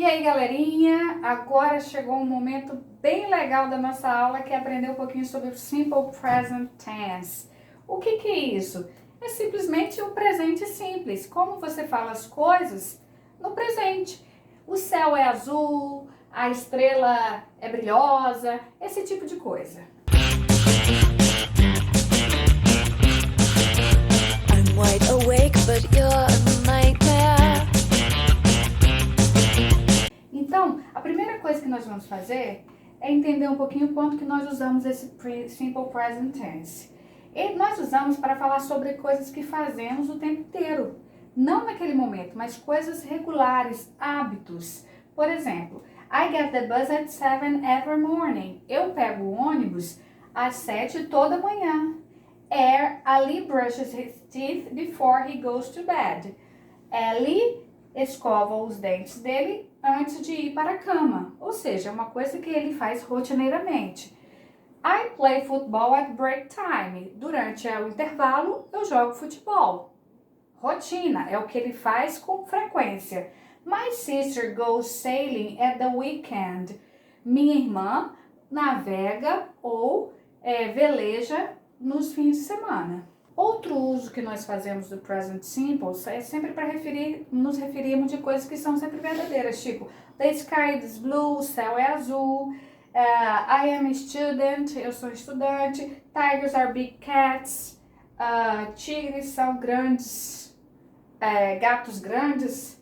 E aí, galerinha, agora chegou um momento bem legal da nossa aula, que é aprender um pouquinho sobre o Simple Present Tense. O que é isso? É simplesmente o presente simples, como você fala as coisas no presente. O céu é azul, a estrela é brilhosa, esse tipo de coisa. I'm wide awake, but you're a nightmare. Então, a primeira coisa que nós vamos fazer é entender um pouquinho quanto que nós usamos esse Simple Present Tense. E nós usamos para falar sobre coisas que fazemos o tempo inteiro. Não naquele momento, mas coisas regulares, hábitos. Por exemplo, I get the bus at 7 every morning. Eu pego o ônibus às 7 toda manhã. Ali brushes his teeth before he goes to bed. Ellie escova os dentes dele antes de ir para a cama. Ou seja, é uma coisa que ele faz rotineiramente. I play football at break time. Durante o intervalo, eu jogo futebol. Rotina, é o que ele faz com frequência. My sister goes sailing at the weekend. Minha irmã navega ou veleja nos fins de semana. Outro uso que nós fazemos do present simple é sempre para nos referirmos de coisas que são sempre verdadeiras, tipo the sky is blue, o céu é azul, I am a student, eu sou estudante, tigers are big cats, tigres são grandes, gatos grandes,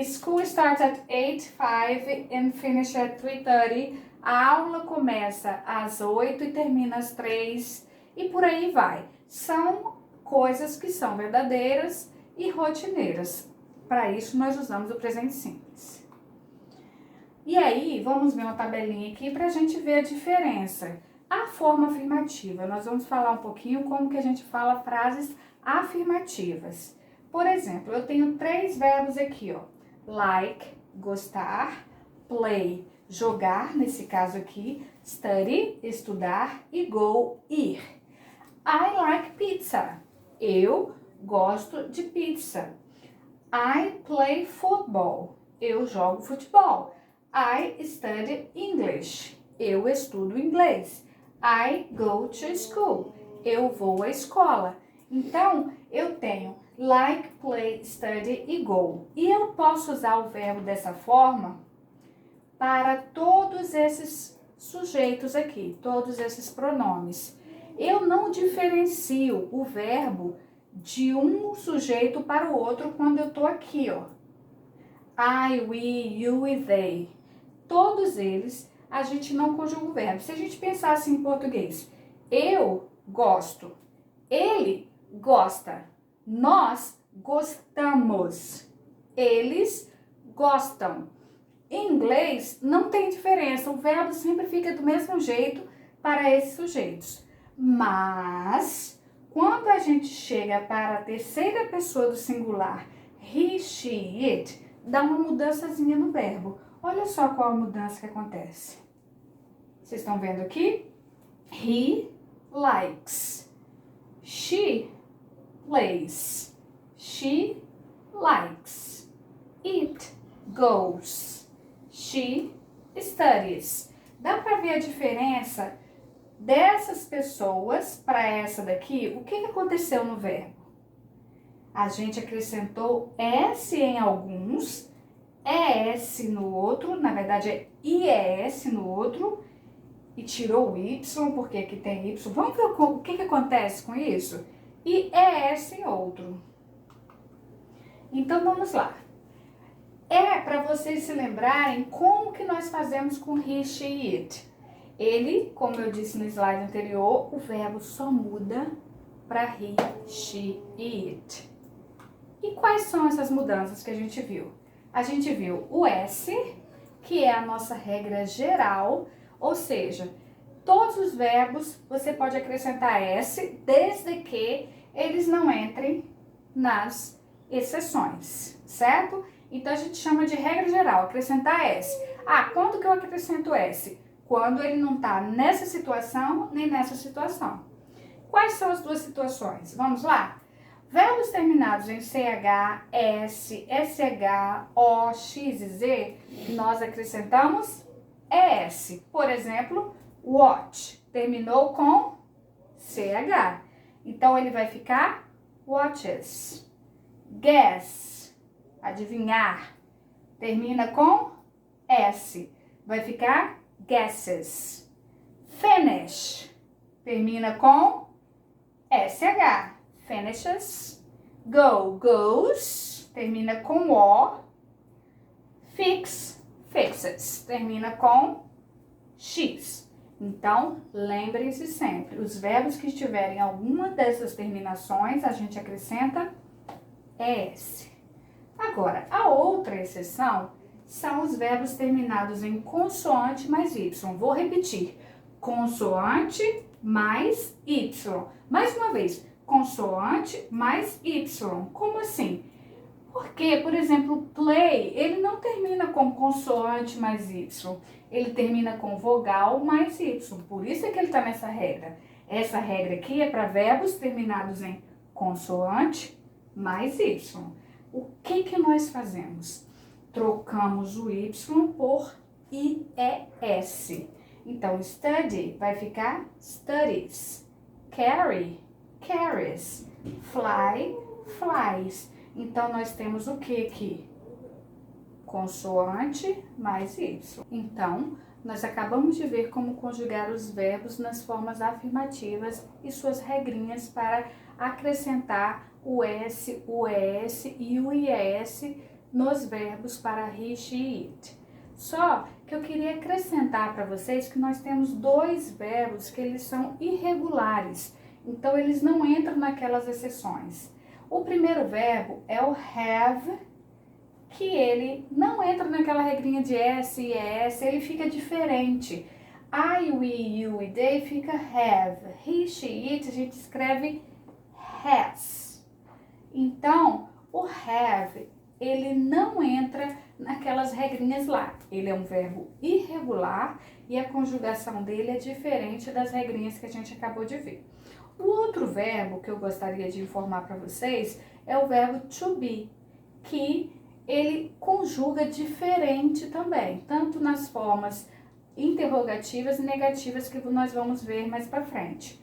school starts at 8:05 and finish at 3:30, a aula começa às 8 e termina às 3 e por aí vai. São coisas que são verdadeiras e rotineiras. Para isso, nós usamos o presente simples. E aí, vamos ver uma tabelinha aqui para a gente ver a diferença. A forma afirmativa, nós vamos falar um pouquinho como que a gente fala frases afirmativas. Por exemplo, eu tenho 3 verbos aqui, ó. Like, gostar, play, jogar, nesse caso aqui, study, estudar e go, ir. I like pizza. Eu gosto de pizza. I play football. Eu jogo futebol. I study English. Eu estudo inglês. I go to school. Eu vou à escola. Então, eu tenho like, play, study e go. E eu posso usar o verbo dessa forma para todos esses sujeitos aqui, todos esses pronomes. Eu não diferencio o verbo de um sujeito para o outro quando eu estou aqui, ó. I, we, you e they. Todos eles, a gente não conjuga o verbo. Se a gente pensar assim em português, eu gosto, ele gosta, nós gostamos, eles gostam. Em inglês, não tem diferença, o verbo sempre fica do mesmo jeito para esses sujeitos. Mas, quando a gente chega para a terceira pessoa do singular, he, she, it, dá uma mudançazinha no verbo. Olha só qual a mudança que acontece. Vocês estão vendo aqui? He likes. She plays. She likes. It goes. She studies. Dá para ver a diferença dessas pessoas para essa daqui? O que aconteceu no verbo? A gente acrescentou S em alguns, ES no outro, na verdade é IES no outro, e tirou o Y, porque aqui tem Y. Vamos ver o que acontece com isso? E ES em outro. Então vamos lá. É para vocês se lembrarem como que nós fazemos com he, she, it. Ele, como eu disse no slide anterior, o verbo só muda para he, she e it. E quais são essas mudanças que a gente viu? A gente viu o S, que é a nossa regra geral, ou seja, todos os verbos você pode acrescentar S, desde que eles não entrem nas exceções, certo? Então a gente chama de regra geral, acrescentar S. Quando que eu acrescento S? Quando ele não está nessa situação nem nessa situação. Quais são as duas situações? Vamos lá? Verbos terminados em CH, S, SH, O, X e Z, nós acrescentamos ES. Por exemplo, watch terminou com CH. Então, ele vai ficar watches. Guess, adivinhar, termina com S. Vai ficar guesses. Finish, termina com SH. Finishes. Go, goes, termina com O. Fix, fixes, termina com X. Então, lembrem-se sempre, os verbos que estiverem alguma dessas terminações, a gente acrescenta ES. Agora, a outra exceção são os verbos terminados em consoante mais Y. Vou repetir, consoante mais Y. Mais uma vez, consoante mais Y. Como assim? Porque, por exemplo, play, ele não termina com consoante mais Y. Ele termina com vogal mais Y. Por isso é que ele está nessa regra. Essa regra aqui é para verbos terminados em consoante mais Y. O que nós fazemos? Trocamos o Y por IES. Então, study vai ficar studies. Carry, carries. Fly, flies. Então, nós temos o que aqui? Consoante mais Y. Então, nós acabamos de ver como conjugar os verbos nas formas afirmativas e suas regrinhas para acrescentar o S, o ES e o IES nos verbos para he, she, it. Só que eu queria acrescentar para vocês que nós temos dois verbos que eles são irregulares. Então, eles não entram naquelas exceções. O primeiro verbo é o have, que ele não entra naquela regrinha de S e ES, ele fica diferente. I, we, you e they fica have. He, she, it, a gente escreve has. Então, o have, ele não entra naquelas regrinhas lá. Ele é um verbo irregular e a conjugação dele é diferente das regrinhas que a gente acabou de ver. O outro verbo que eu gostaria de informar para vocês é o verbo to be, que ele conjuga diferente também, tanto nas formas interrogativas e negativas que nós vamos ver mais para frente.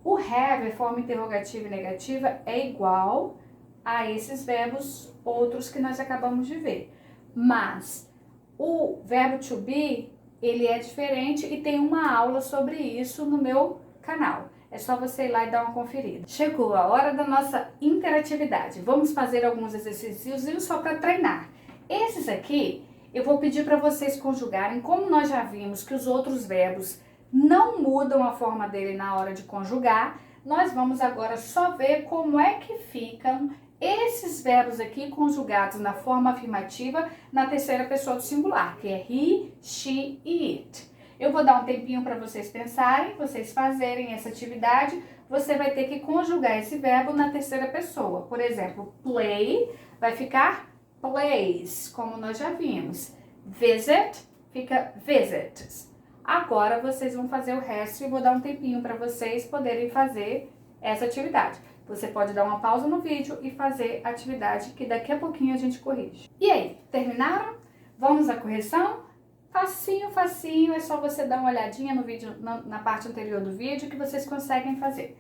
O have, a forma interrogativa e negativa, é igual a esses verbos outros que nós acabamos de ver. Mas o verbo to be, ele é diferente e tem uma aula sobre isso no meu canal. É só você ir lá e dar uma conferida. Chegou a hora da nossa interatividade. Vamos fazer alguns exercícios só para treinar. Esses aqui, eu vou pedir para vocês conjugarem, como nós já vimos que os outros verbos não mudam a forma dele na hora de conjugar, nós vamos agora só ver como é que ficam esses verbos aqui conjugados na forma afirmativa na terceira pessoa do singular, que é he, she e it. Eu vou dar um tempinho para vocês pensarem, vocês fazerem essa atividade. Você vai ter que conjugar esse verbo na terceira pessoa. Por exemplo, play vai ficar plays, como nós já vimos. Visit fica visits. Agora vocês vão fazer o resto e vou dar um tempinho para vocês poderem fazer essa atividade. Você pode dar uma pausa no vídeo e fazer a atividade que daqui a pouquinho a gente corrige. E aí, terminaram? Vamos à correção? Facinho, facinho, é só você dar uma olhadinha no vídeo, na parte anterior do vídeo que vocês conseguem fazer.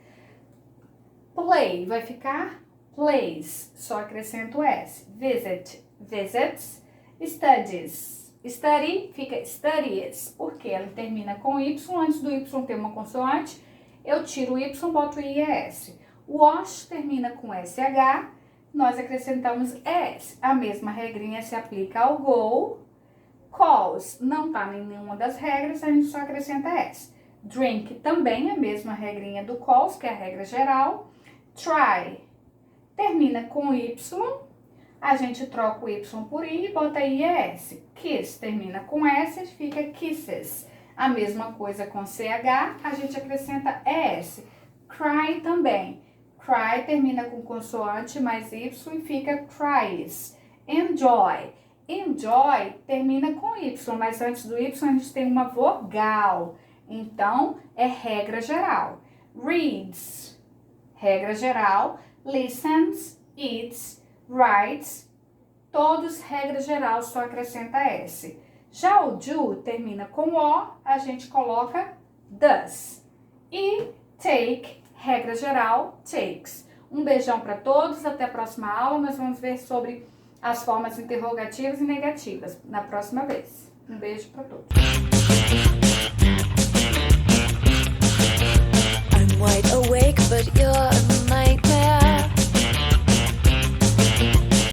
Play vai ficar plays, só acrescento S. Visit, visits. Studies, study fica studies, porque ela termina com Y, antes do Y ter uma consoante, eu tiro o Y, boto o IES. Wash termina com SH, nós acrescentamos ES. A mesma regrinha se aplica ao go. Calls não está em nenhuma das regras, a gente só acrescenta S. Drink também é a mesma regrinha do calls, que é a regra geral. Try termina com Y, a gente troca o Y por I e bota IES. Kiss termina com S, fica kisses. A mesma coisa com CH, a gente acrescenta ES. Cry também. Cry termina com consoante mais Y e fica cries. Enjoy. Enjoy termina com Y, mas antes do Y a gente tem uma vogal. Então, é regra geral. Reads, regra geral, listens, eats, writes, todos, regra geral, só acrescenta S. Já o do termina com O, a gente coloca does. E take, regra geral, takes. Um beijão para todos, até a próxima aula. Nós vamos ver sobre as formas interrogativas e negativas na próxima vez. Um beijo para todos.